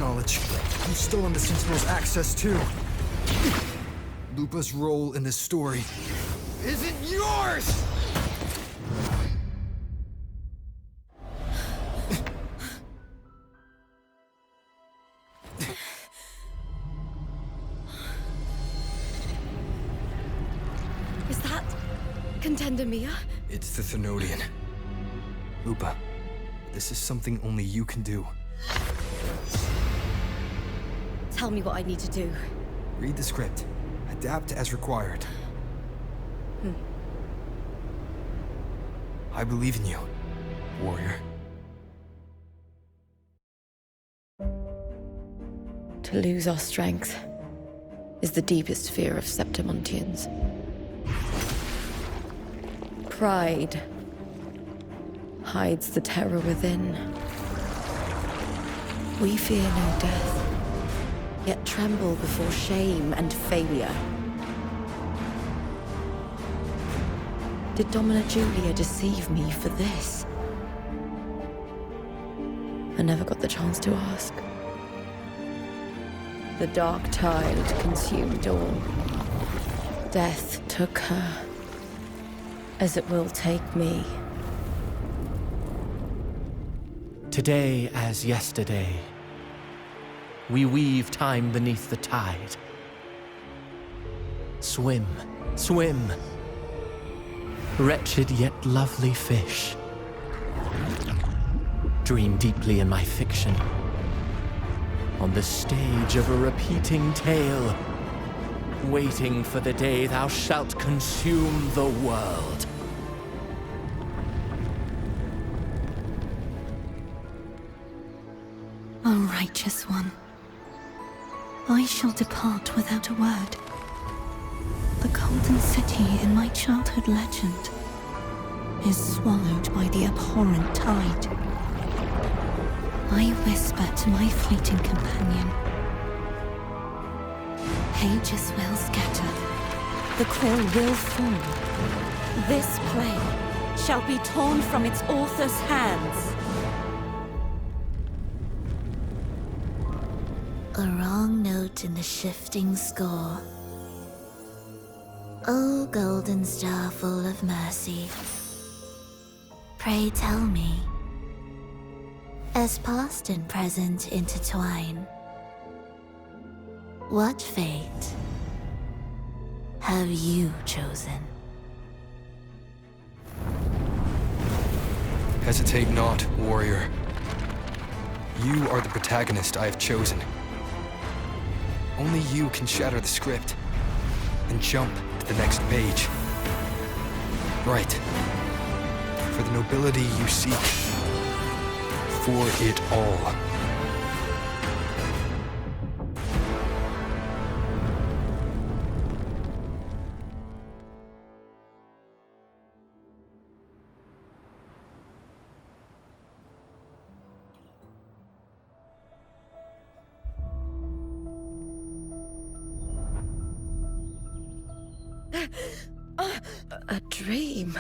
knowledge. You've stolen the Sentinel's access too. Lupa's role in this story isn't yours! Is that Contender Mia? It's the Thenodian. Lupa, this is something only you can do. Tell me what I need to do. Read the script. Adapt as required. I believe in you, warrior. To lose our strength is the deepest fear of Septimontians. Pride hides the terror within. We fear no death, yet tremble before shame and failure. Did Domina Julia deceive me for this? I never got the chance to ask. The dark tide consumed all. Death took her, as it will take me. Today as yesterday, we weave time beneath the tide. Swim, swim, wretched yet lovely fish. Dream deeply in my fiction, on the stage of a repeating tale, waiting for the day thou shalt consume the world. O righteous one, I shall depart without a word. The golden city in my childhood legend is swallowed by the abhorrent tide. I whisper to my fleeting companion. Pages will scatter. The quill will fall. This play shall be torn from its author's hands. A wrong note in the shifting score. O golden star full of mercy, pray tell me, as past and present intertwine, what fate have you chosen? Hesitate not, warrior. You are the protagonist I have chosen. Only you can shatter the script and jump to the next page. Right. For the nobility you seek. For it all. A dream.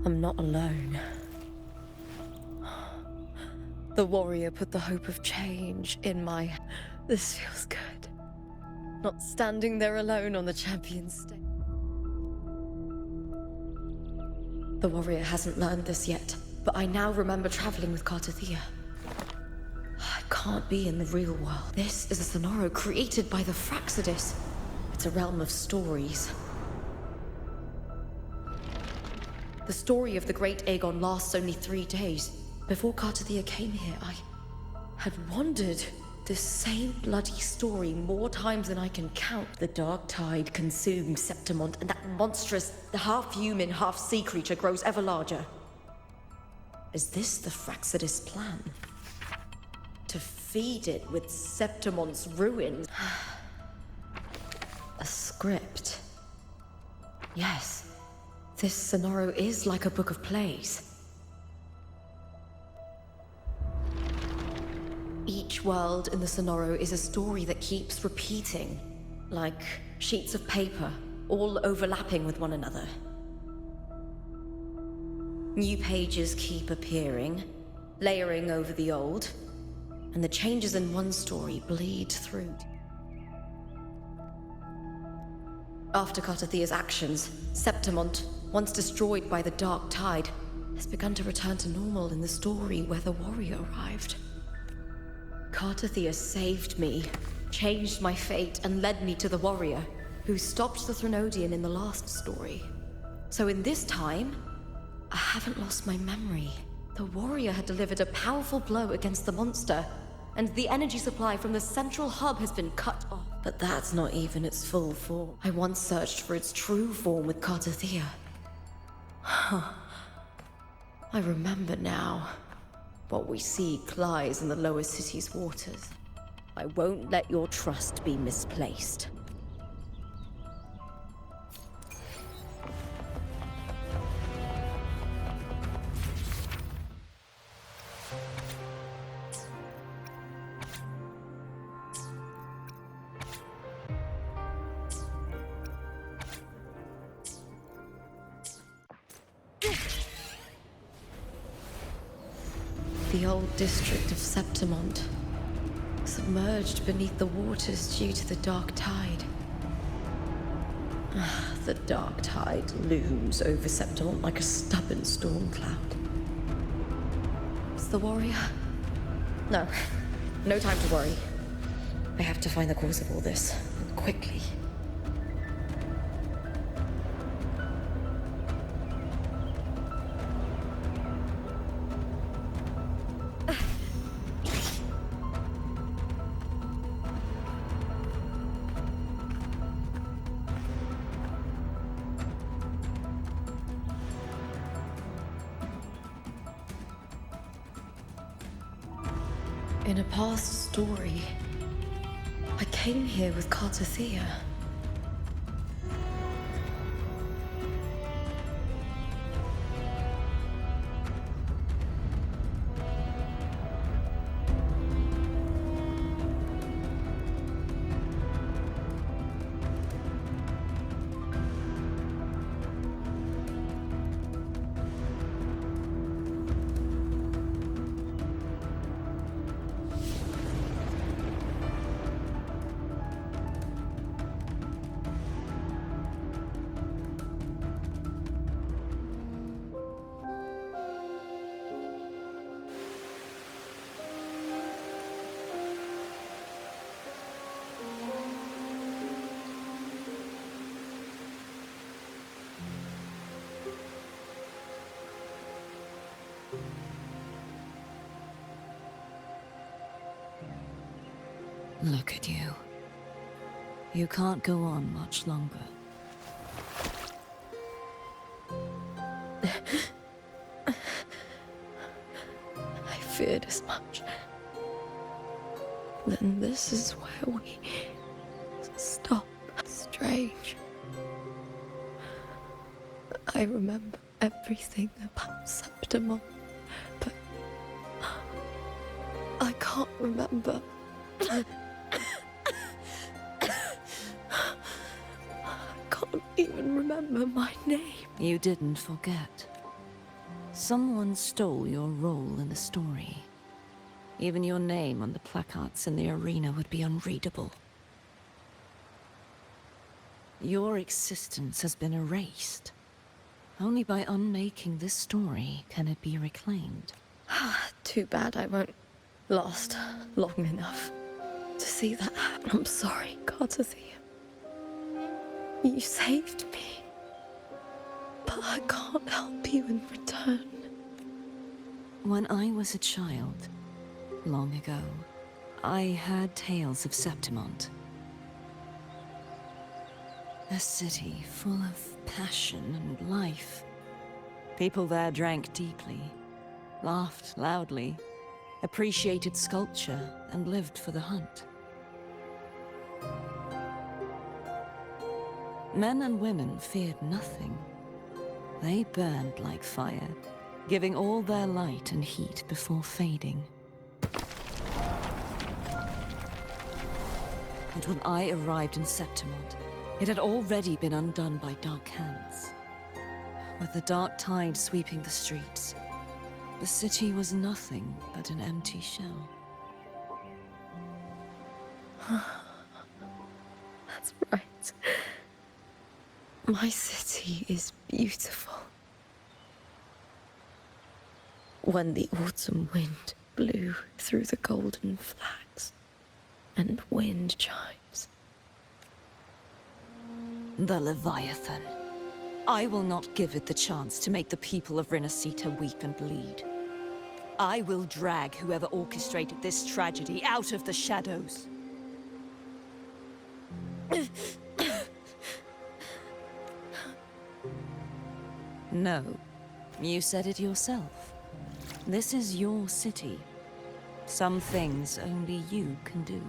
I'm not alone. The warrior put the hope of change in my... This feels good. Not standing there alone on the champion's stage. The warrior hasn't learned this yet, but I now remember traveling with Cartathea. I can't be in the real world. This is a Sonoro created by the Fraxidus. It's a realm of stories. The story of the great Aegon lasts only 3 days. Before Cartathea came here, I had wandered this same bloody story more times than I can count. The dark tide consumed Septimont, and that monstrous, half-human, half-sea creature grows ever larger. Is this the Fraxidus plan? To feed it with Septimont's ruins? A script. Yes, this Sonoro is like a book of plays. Each world in the Sonoro is a story that keeps repeating, like sheets of paper, all overlapping with one another. New pages keep appearing, layering over the old, and the changes in one story bleed through. After Cartathia's actions, Septimont, once destroyed by the Dark Tide, has begun to return to normal in the story where the warrior arrived. Cartathia saved me, changed my fate, and led me to the warrior, who stopped the Threnodian in the last story. So in this time, I haven't lost my memory. The warrior had delivered a powerful blow against the monster, and the energy supply from the central hub has been cut off. But that's not even its full form. I once searched for its true form with Cartathia. I remember now. What we seek lies in the lower city's waters. I won't let your trust be misplaced. The old district of Septimont, submerged beneath the waters due to the Dark Tide. The Dark Tide looms over Septimont like a stubborn storm cloud. Is the warrior? No. No time to worry. I have to find the cause of all this, and quickly. In a past story, I came here with Cartathia. Look at you. You can't go on much longer. I feared as much. Then this is where we stop. Strange. I remember everything about Septimont, but I can't remember. I can't even remember my name. You didn't forget. Someone stole your role in the story. Even your name on the placards in the arena would be unreadable. Your existence has been erased. Only by unmaking this story can it be reclaimed. Too bad I won't last long enough to see that happen. I'm sorry, Cartathia. You saved me, but I can't help you in return. When I was a child, long ago, I heard tales of Septimont. A city full of passion and life. People there drank deeply, laughed loudly, appreciated sculpture, and lived for the hunt. Men and women feared nothing. They burned like fire, giving all their light and heat before fading. And when I arrived in Septimont, it had already been undone by dark hands. With the dark tide sweeping the streets, the city was nothing but an empty shell. That's right. My city is beautiful. When the autumn wind blew through the golden flags and wind chimes. The Leviathan. I will not give it the chance to make the people of Rinascita weep and bleed. I will drag whoever orchestrated this tragedy out of the shadows. No, you said it yourself. This is your city. Some things only you can do.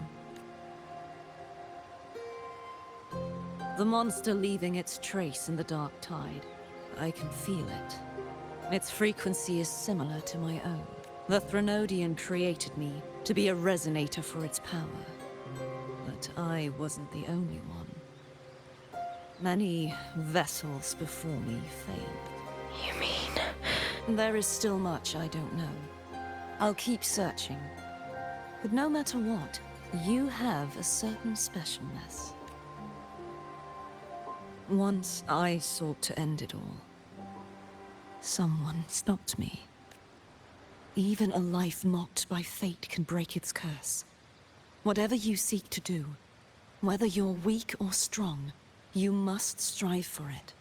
The monster leaving its trace in the dark tide. I can feel it. Its frequency is similar to my own. The Threnodian created me to be a resonator for its power. But I wasn't the only one. Many vessels before me failed. You mean? There is still much I don't know. I'll keep searching. But no matter what, you have a certain specialness. Once I sought to end it all. Someone stopped me. Even a life mocked by fate can break its curse. Whatever you seek to do, whether you're weak or strong, you must strive for it.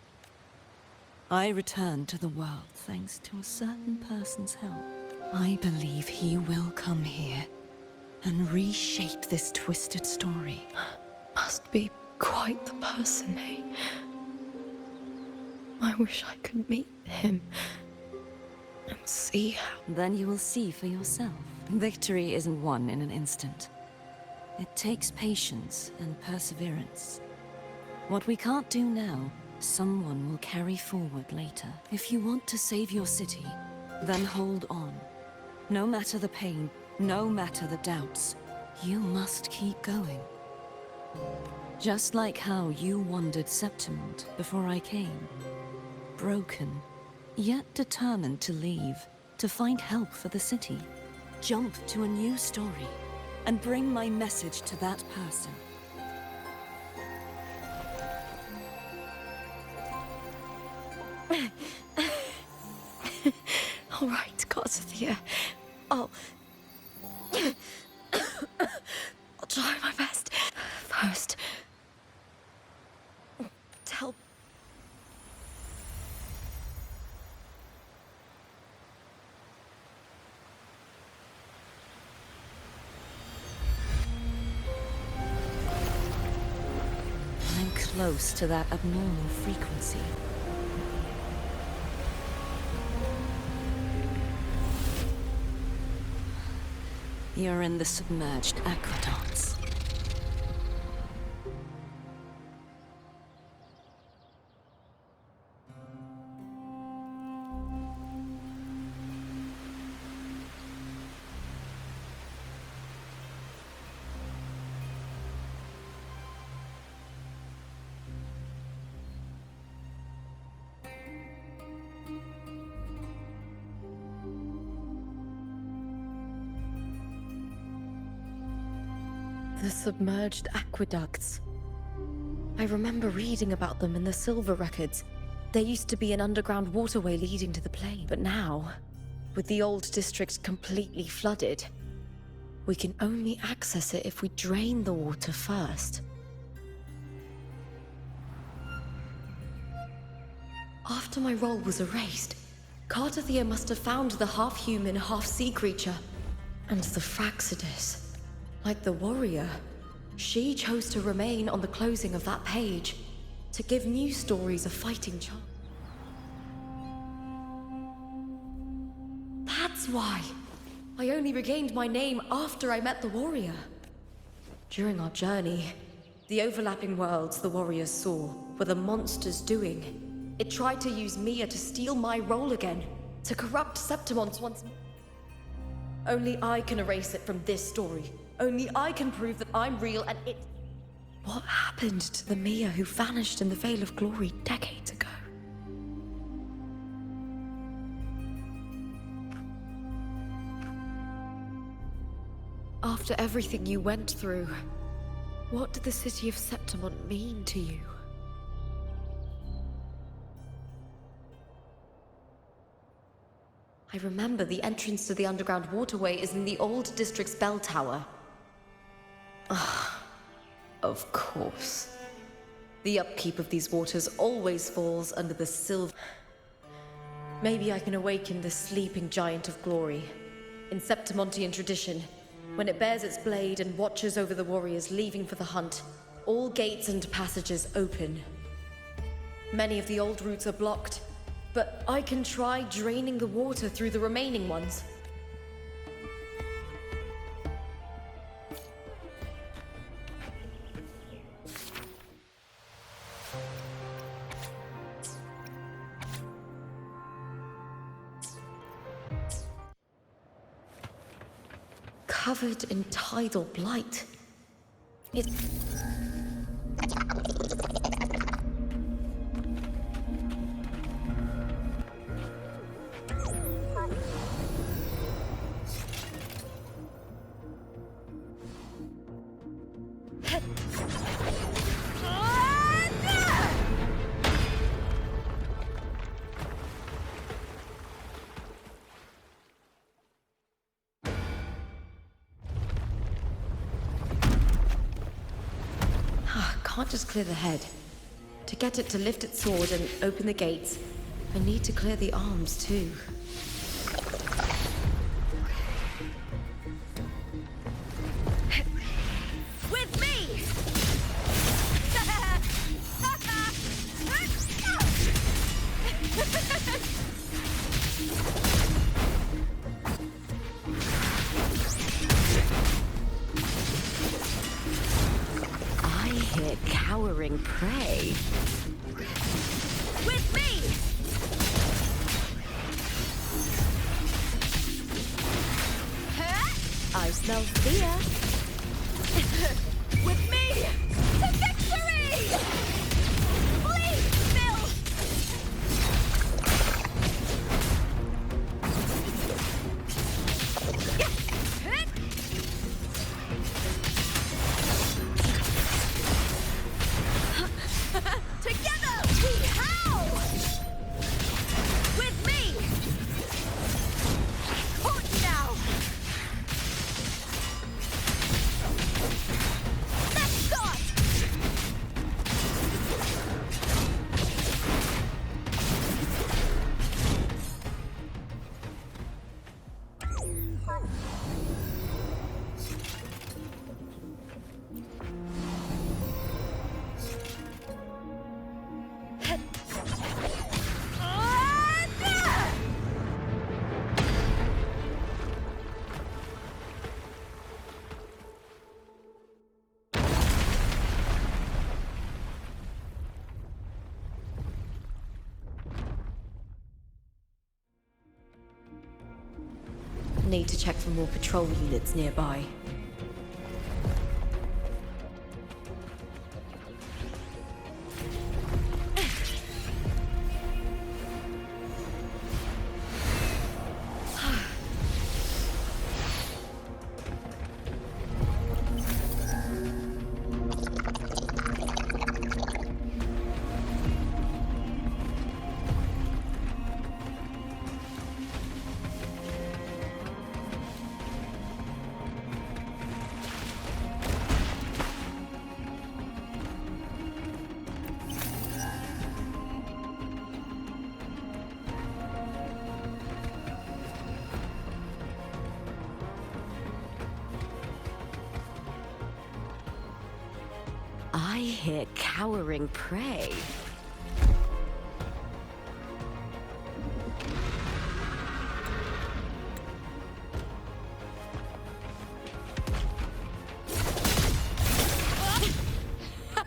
I returned to the world thanks to a certain person's help. I believe he will come here and reshape this twisted story. Must be quite the person, eh? I wish I could meet him and see how. Then you will see for yourself. Victory isn't won in an instant. It takes patience and perseverance. What we can't do now, someone will carry forward later. If you want to save your city, then hold on. No matter the pain, no matter the doubts, you must keep going. Just like how you wandered Septimont before I came. Broken, yet determined to leave, to find help for the city. Jump to a new story, and bring my message to that person. All right, Garcia. I'll try my best. First, tell. I'm close to that abnormal frequency. You're in the submerged aqueducts. The submerged aqueducts. I remember reading about them in the Silver Records. There used to be an underground waterway leading to the plain, but now, with the old district completely flooded, we can only access it if we drain the water first. After my role was erased, Cartathea must have found the half-human, half-sea creature. And the Fraxidus. Like the warrior, she chose to remain on the closing of that page, to give new stories a fighting chance. That's why I only regained my name after I met the warrior. During our journey, the overlapping worlds the warriors saw were the monsters doing. It tried to use Mia to steal my role again, to corrupt Septimont once more. Only I can erase it from this story. Only I can prove that I'm real and it... What happened to the Mia who vanished in the Veil of Glory decades ago? After everything you went through, what did the city of Septimont mean to you? I remember the entrance to the underground waterway is in the old district's bell tower. Ah, of course. The upkeep of these waters always falls under the silver. Maybe I can awaken the sleeping giant of glory. In Septimontian tradition, when it bears its blade and watches over the warriors leaving for the hunt, all gates and passages open. Many of the old routes are blocked, but I can try draining the water through the remaining ones. Covered in tidal blight. It... Can't just clear the head. To get it to lift its sword and open the gates, I need to clear the arms too. With me! Cowering prey. With me! I smell fear. With me! To victory! Please, Bill! Together we howl! With me! Caught now! Let's start! Need to check for more patrol units nearby. I hear cowering prey.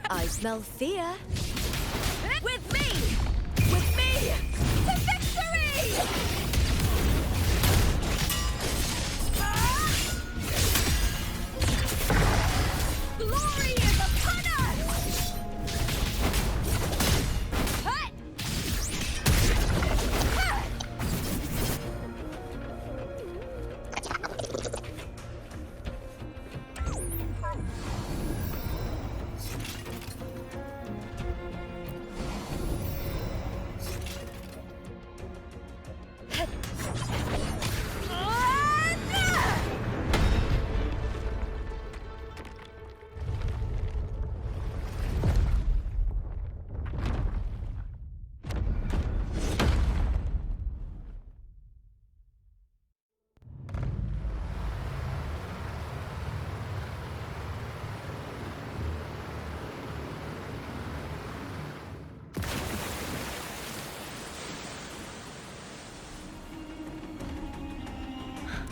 I smell fear. With me! With me! To victory! Glory is upon us! Hut! Hut!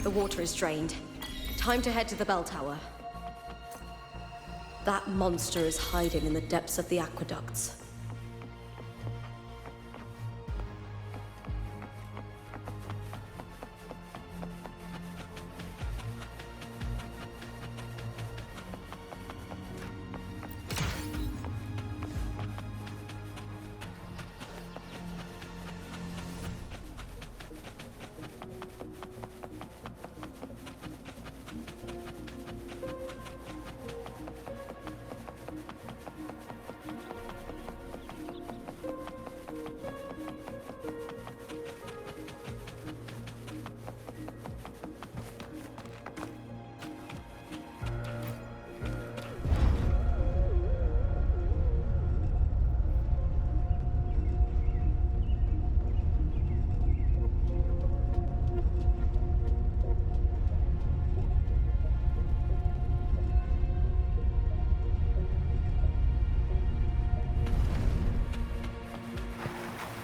The water is drained. Time to head to the bell tower. That monster is hiding in the depths of the aqueducts.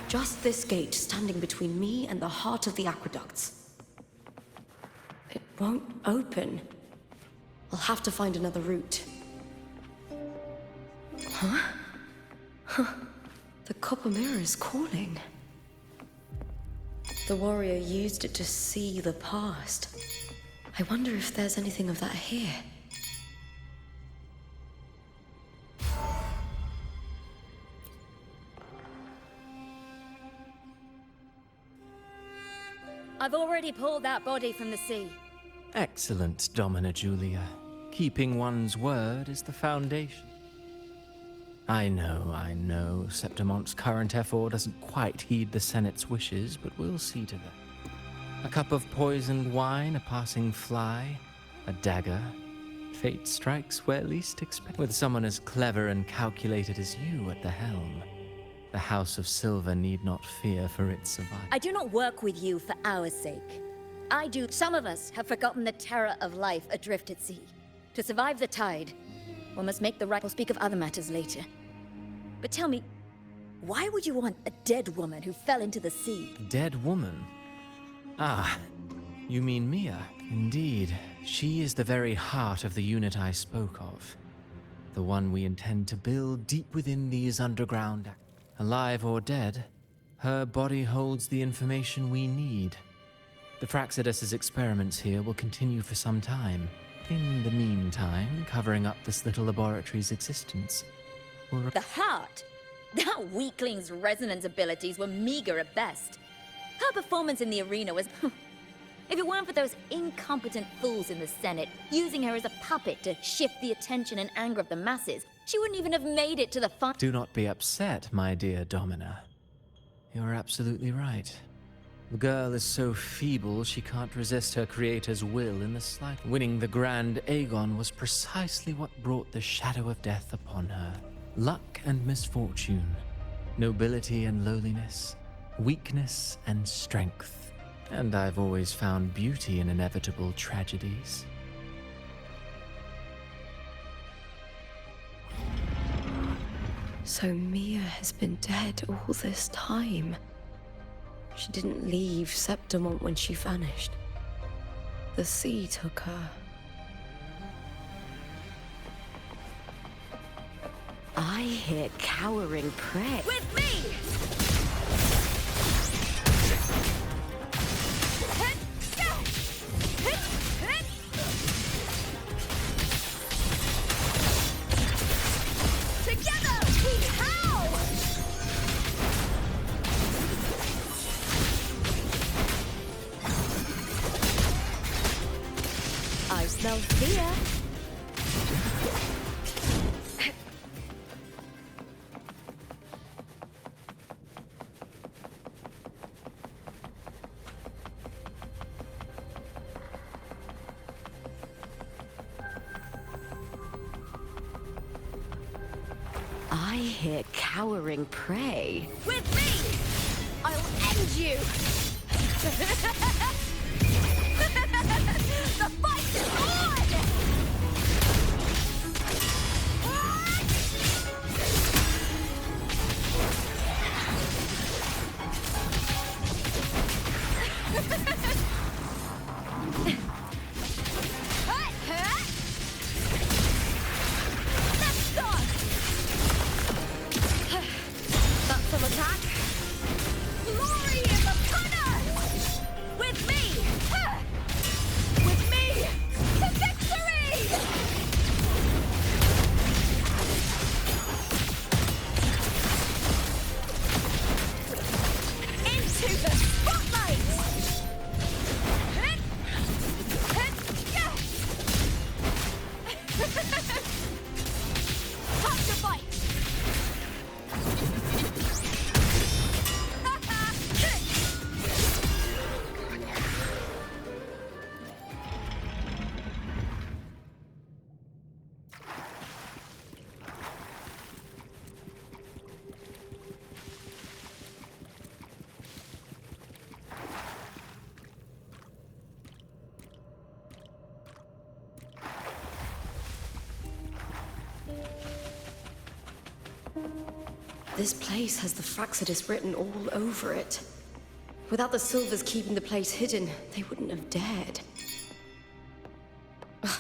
Just this gate standing between me and the heart of the aqueducts. It won't open. I'll have to find another route. Huh? The copper mirror is calling. The warrior used it to see the past. I wonder if there's anything of that here. I've already pulled that body from the sea. Excellent, Domina Julia. Keeping one's word is the foundation. I know, Septimonte's current effort doesn't quite heed the Senate's wishes, but we'll see to that. A cup of poisoned wine, a passing fly, a dagger. Fate strikes where least expected. With someone as clever and calculated as you at the helm, the House of Silver need not fear for its survival. I do not work with you for our sake. I do. Some of us have forgotten the terror of life adrift at sea. To survive the tide, one must make the right. We'll speak of other matters later. But tell me, why would you want a dead woman who fell into the sea? Dead woman? Ah, you mean Mia? Indeed, she is the very heart of the unit I spoke of. The one we intend to build deep within these underground. Alive or dead, her body holds the information we need. The Fraxidus's experiments here will continue for some time. In the meantime, covering up this little laboratory's existence will... The heart? That weakling's resonance abilities were meager at best. Her performance in the arena was... If it weren't for those incompetent fools in the Senate using her as a puppet to shift the attention and anger of the masses, she wouldn't even have made it to the fun. Do not be upset, my dear Domina. You're absolutely right. The girl is so feeble she can't resist her creator's will in the slightest. Winning the Grand Aegon was precisely what brought the shadow of death upon her. Luck and misfortune, nobility and lowliness, weakness and strength. And I've always found beauty in inevitable tragedies. So Mia has been dead all this time. She didn't leave Septimont when she vanished. The sea took her. I hear cowering prey. With me! I smell fear. I hear cowering prey. With me! I'll end you! The fight is on! This place has the Fraxidus written all over it. Without the Silvers keeping the place hidden, they wouldn't have dared. Ugh,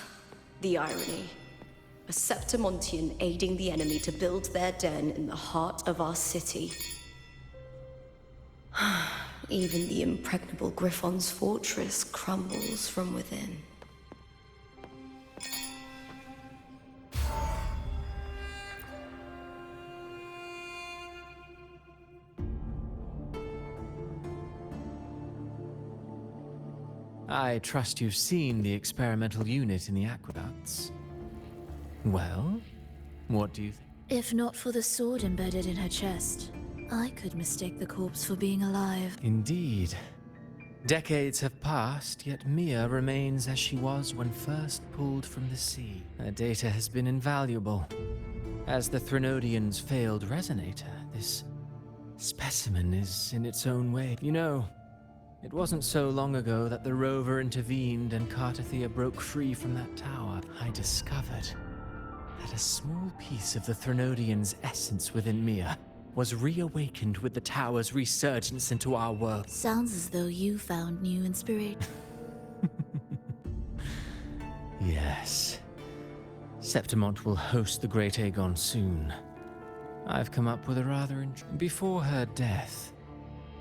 the irony. A Septimontian aiding the enemy to build their den in the heart of our city. Even the impregnable Griffon's fortress crumbles from within. I trust you've seen the experimental unit in the aqueducts. Well, what do you think? If not for the sword embedded in her chest, I could mistake the corpse for being alive. Indeed. Decades have passed, yet Mia remains as she was when first pulled from the sea. Her data has been invaluable. As the Threnodians' failed resonator, this specimen is in its own way. You know, it wasn't so long ago that the rover intervened and Cartathea broke free from that tower. I discovered that a small piece of the Threnodians' essence within Mia was reawakened with the tower's resurgence into our world. Sounds as though you found new inspiration. Yes. Septimont will host the Great Aegon soon. I've come up with a rather Before her death,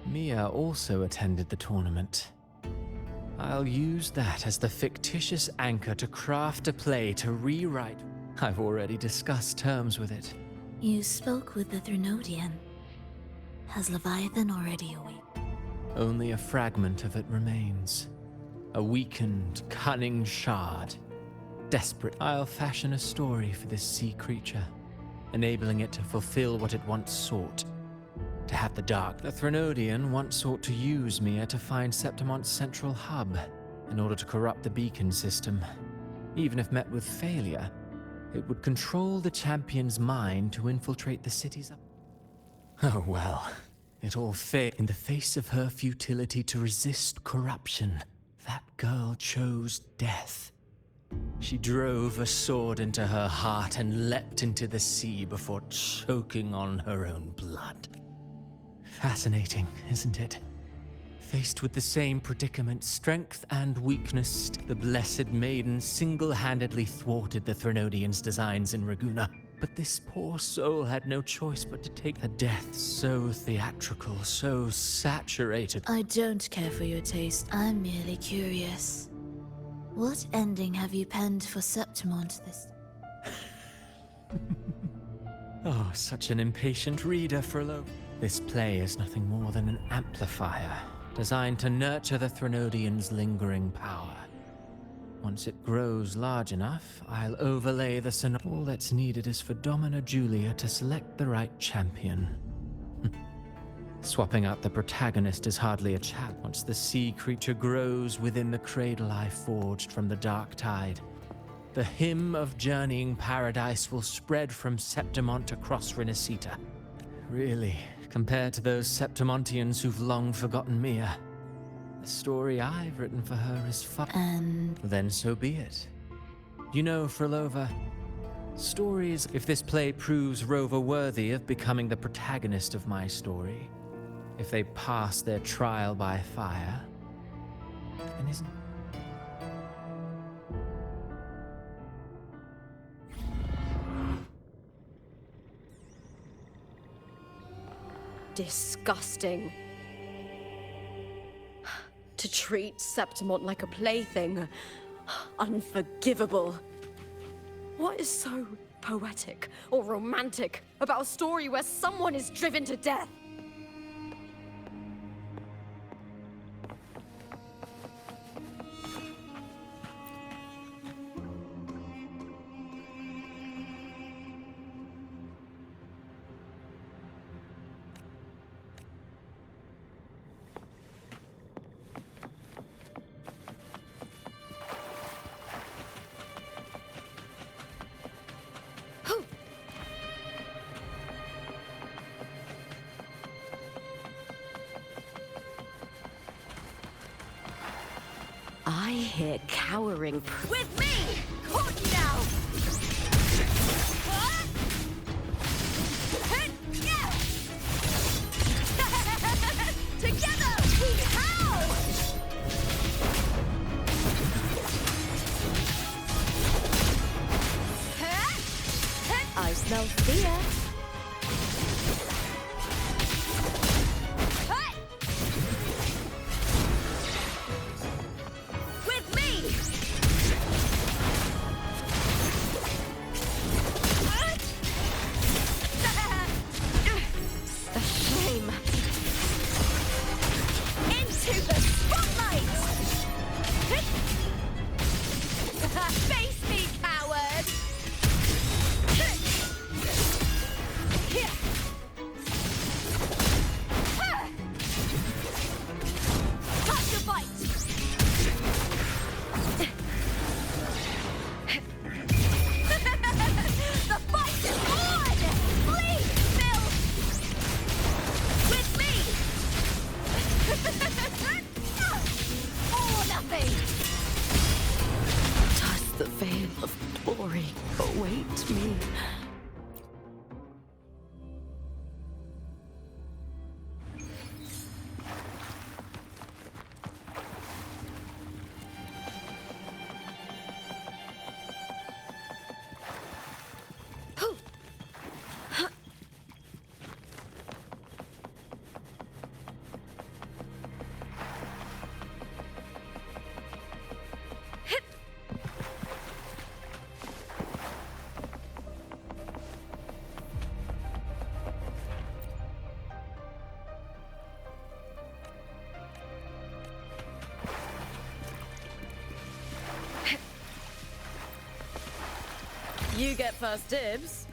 Mia also attended the tournament. I'll use that as the fictitious anchor to craft a play to rewrite. I've already discussed terms with it. You spoke with the Threnodian. Has Leviathan already awaked? Only a fragment of it remains. A weakened, cunning shard. Desperate, I'll fashion a story for this sea creature, enabling it to fulfill what it once sought. To have the dark. The Threnodian once sought to use Mia to find Septimont's central hub in order to corrupt the beacon system. Even if met with failure, it would control the champion's mind to infiltrate the city's up. Oh well, it all failed. In the face of her futility to resist corruption, that girl chose death. She drove a sword into her heart and leapt into the sea before choking on her own blood. Fascinating, isn't it? Faced with the same predicament, strength and weakness, the Blessed Maiden single-handedly thwarted the Threnodians' designs in Raguna. But this poor soul had no choice but to take a death so theatrical, so saturated. I don't care for your taste. I'm merely curious. What ending have you penned for Septimont this? Oh, such an impatient reader, Frollo. This play is nothing more than an amplifier, designed to nurture the Threnodians' lingering power. Once it grows large enough, I'll overlay the All that's needed is for Domina Julia to select the right champion. Swapping out the protagonist is hardly a chap. Once the sea creature grows within the cradle I forged from the dark tide, the hymn of journeying paradise will spread from Septimont across Rinascita. Really, compared to those Septimontians who've long forgotten Mia, the story I've written for her is fun. And Then so be it. You know, Frolova, stories, if this play proves Rover worthy of becoming the protagonist of my story, if they pass their trial by fire, then isn't... Disgusting. To treat Septimont like a plaything. Unforgivable. What is so poetic or romantic about a story where someone is driven to death? I hear cowering. With me! Caught now! What? You get first dibs.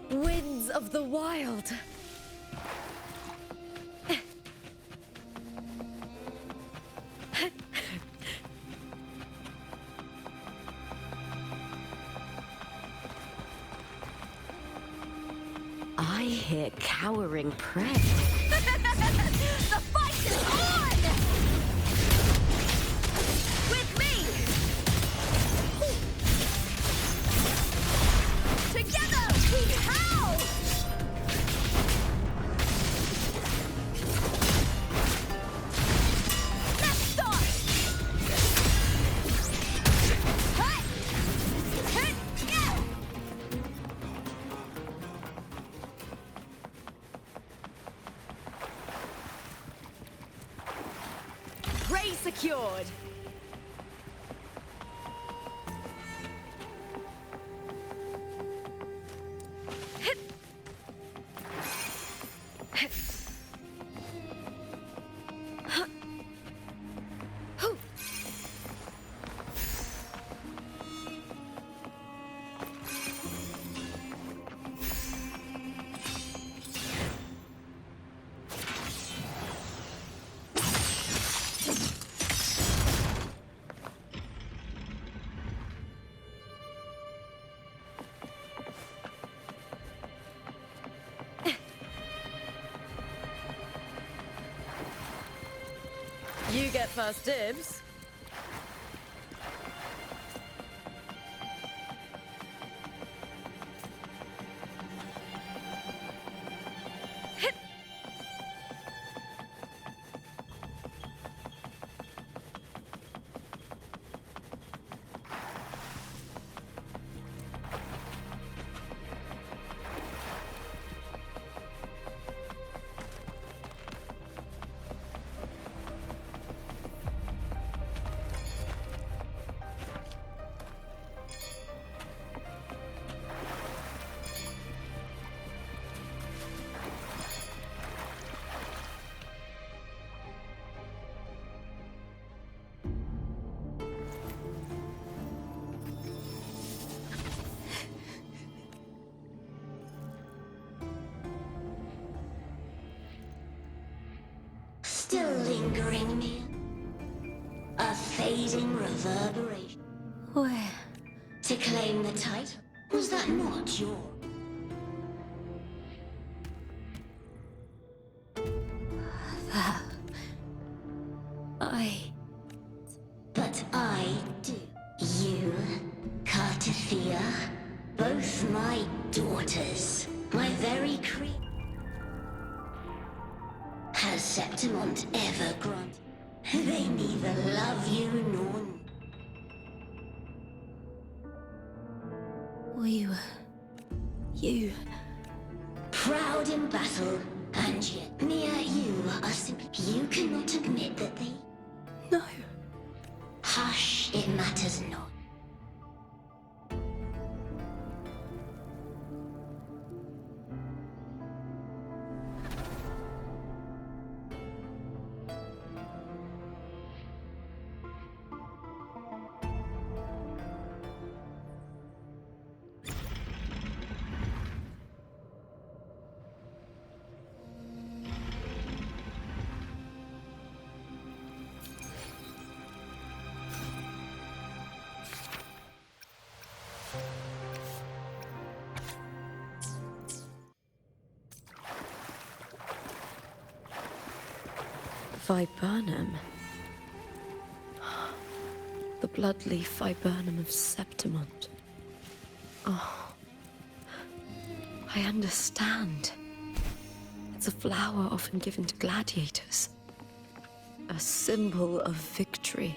Winds of the wild. I hear cowering prey. The fight is on! With me! Together we howl! Let's start! Hey! Hey! Yeah! Prey secured. You get first dibs. Still lingering near. A fading reverberation. Where? To claim the title? Was that not your? But I do. You, Cartathea, both my daughters, my very creation. Has Septimont ever granted? They neither love you nor... You... Proud in battle, and yet near you are simply... You cannot admit that they... No. Hush, it matters not. Viburnum. The bloodleaf viburnum of Septimont. Oh, I understand. It's a flower often given to gladiators. A symbol of victory.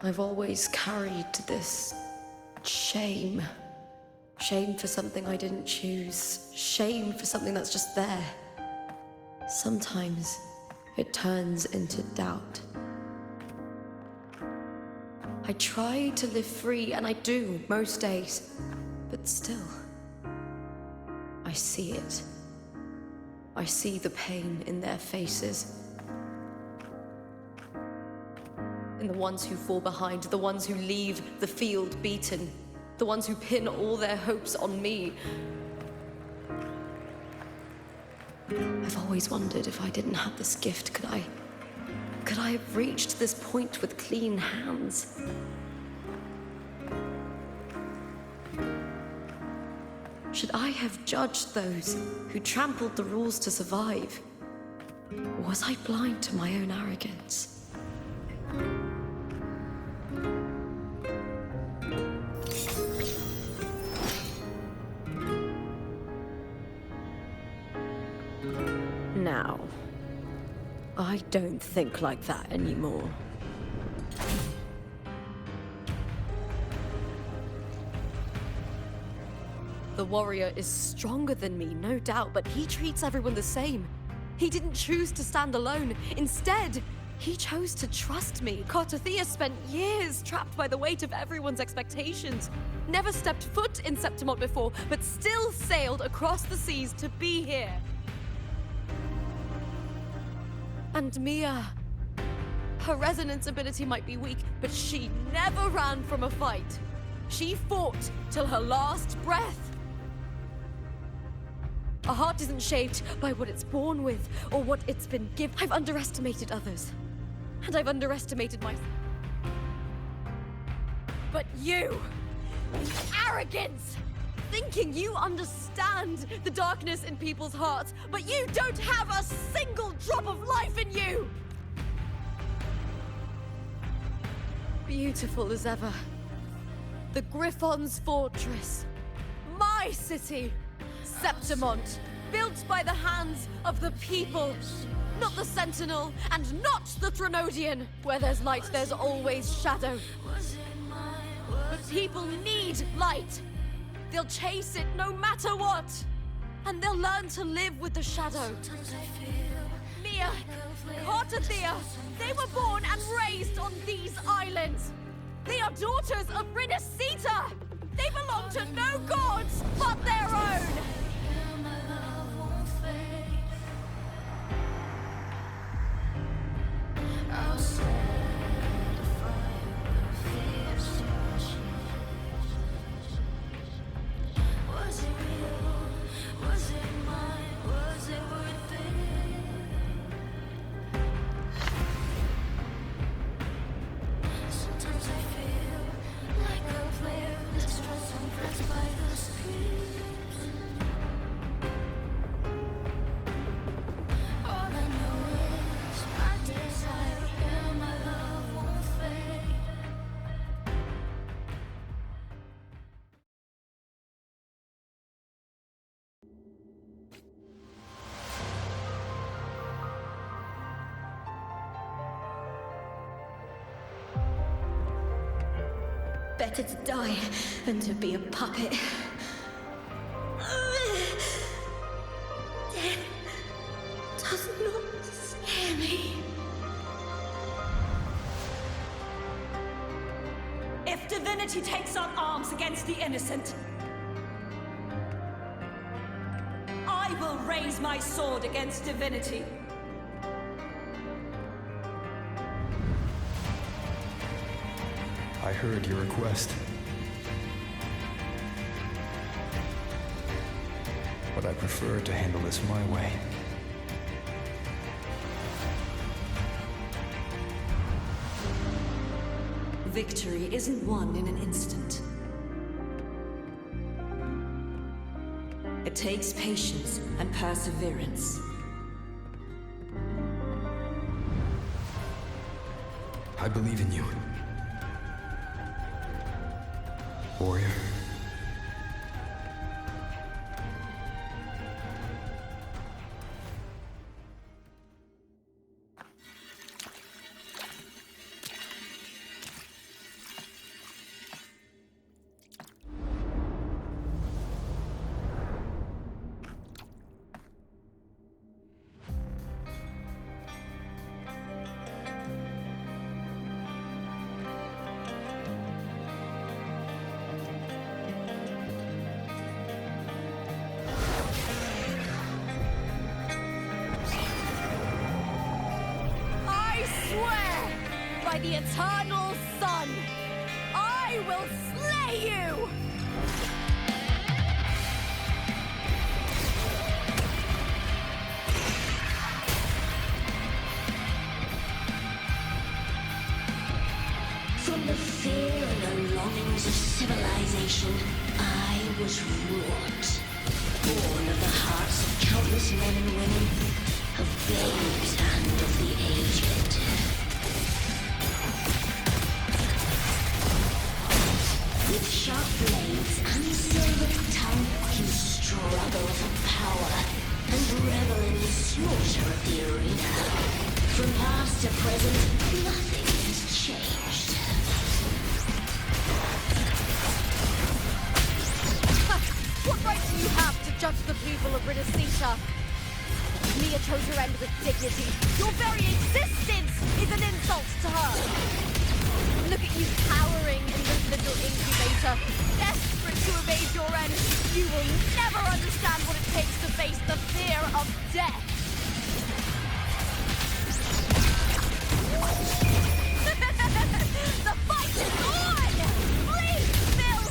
I've always carried this shame. Shame for something I didn't choose. Shame for something that's just there. Sometimes it turns into doubt. I try to live free, and I do most days. But still, I see it. I see the pain in their faces. In the ones who fall behind, the ones who leave the field beaten, the ones who pin all their hopes on me. I've always wondered if I didn't have this gift, could I have reached this point with clean hands? Should I have judged those who trampled the rules to survive? Or was I blind to my own arrogance? Now, I don't think like that anymore. The warrior is stronger than me, no doubt, but he treats everyone the same. He didn't choose to stand alone. Instead, he chose to trust me. Cartothea spent years trapped by the weight of everyone's expectations. Never stepped foot in Septimont before, but still sailed across the seas to be here. And Mia, her resonance ability might be weak, but she never ran from a fight. She fought till her last breath. A heart isn't shaped by what it's born with or what it's been given. I've underestimated others, and I've underestimated myself. But you, the arrogance! Thinking you understand the darkness in people's hearts, but you don't have a single drop of life in you! Beautiful as ever. The Griffon's fortress. My city. Septimont. Built by the hands of the people. Not the Sentinel, and not the Trinodian. Where there's light, there's always shadow. But people need light. They'll chase it no matter what. And they'll learn to live with the shadow. Mia, Cartothea, they were born and raised on these islands. They are daughters of rinascita. They belong to no gods but their own. Better to die than to be a puppet. Death does not scare me. divinity takes up arms against the innocent, I will raise my sword against divinity. I heard your request. But I prefer to handle this my way. Victory isn't won in an instant. It takes patience and perseverance. I believe in you. Warrior. By the eternal sun, I will slay you! From the fear and the longings of civilization, I was wrought. Born of the hearts of countless men and women, of babes and of the aged. With sharp blades and silvered tongue, you struggle for power and revel in the slaughter of the arena. From past to present, nothing has changed. What right do you have to judge the people of rinascita? Mia chose her end with dignity. Your very existence is an insult to her. Look at you cowering in this little incubator, desperate to evade your end. You will never understand what it takes to face the fear of death. The fight is on! Please, Bill!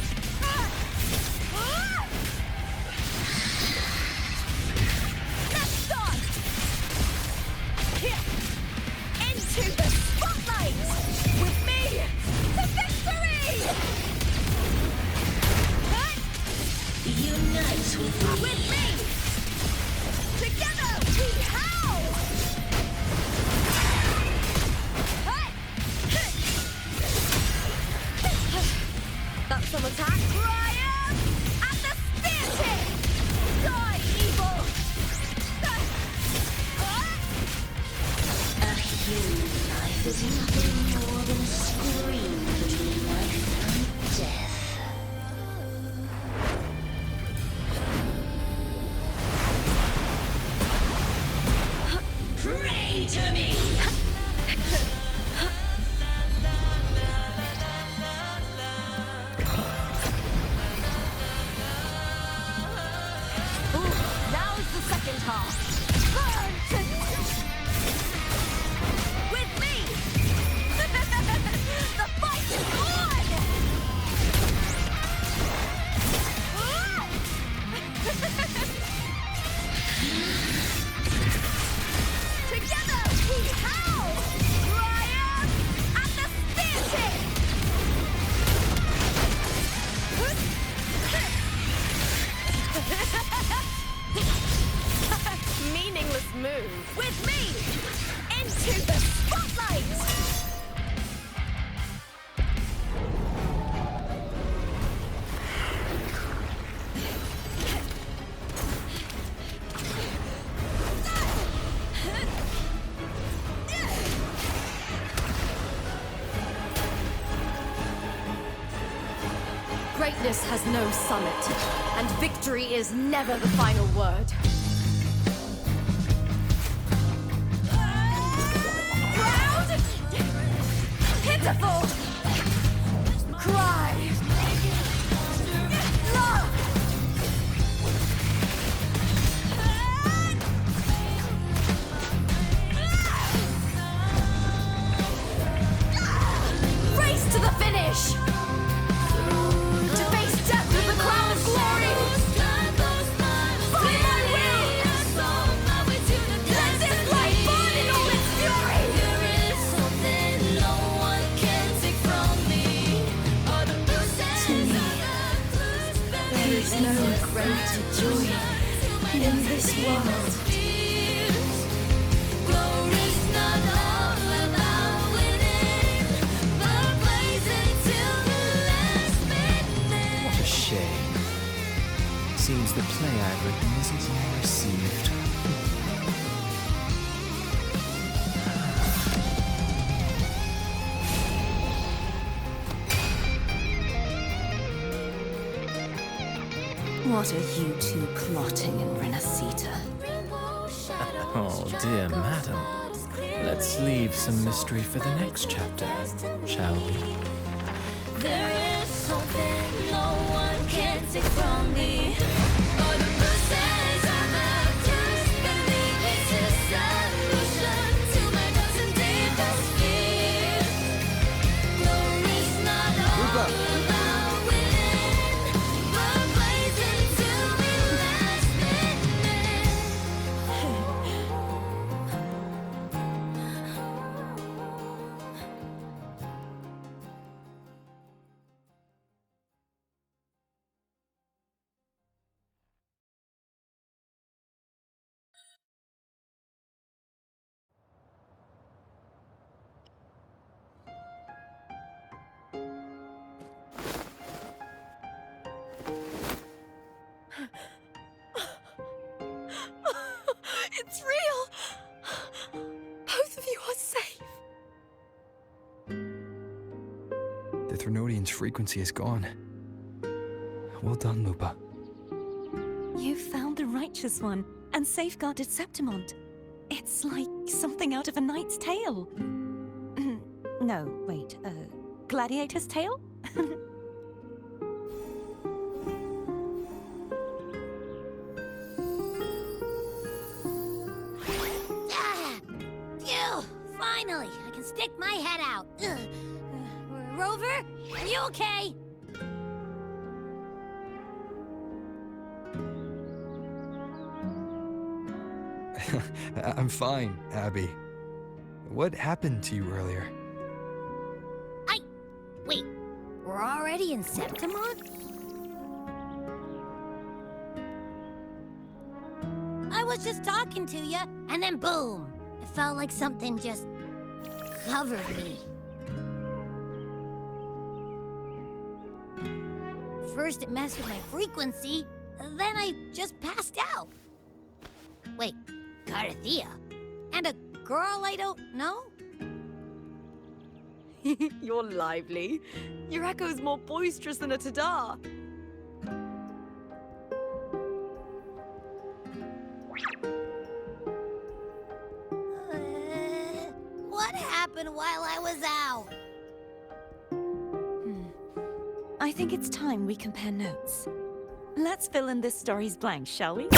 Let's start! Here! Into the spotlight! With me! To victory! Unite with me! Together we howl! That's some attack. Triumph! At the spear tip! Die, evil! A human life is nothing more than a scream between life and death. Pray to me! Now is the second half. With me! The fight is on! Together we howl! Triumph at the spear tip! Meaningless move. With me! Into the spotlight! Greatness has no summit, and victory is never the final word. Proud! Pitiful! cry! Race to the finish! To face death with the crown of glory! By my will! Let this light burn in all its fury! There is no greater joy in this world. What a shame. Seems the play I've written isn't well received. What are you two plotting in Rinascita? Oh, dear madam. Let's leave some mystery for the next chapter, shall we? There is something no one can take from me. All the bruises I have just believe it's a solution to my doubts and deepest fears. Glory's not all about winning, but blazing to be last minute. It's real! Both of you are safe. The Threnodian's frequency is gone. Well done, Lupa. You found the righteous one and safeguarded Septimont. It's like something out of a knight's tale. No, wait, gladiator's tale? Phew! Finally, I can stick my head out. Rover, are you okay? I'm fine, Abby. What happened to you earlier? Wait, we're already in Septimont? I was just talking to you, and then boom! It felt like something just covered me. First it messed with my frequency, then I just passed out. Wait, Carthea? And a girl I don't know? You're lively. Your echo's more boisterous than a tada. What happened while I was out? I think it's time we compare notes. Let's fill in this story's blanks, shall we?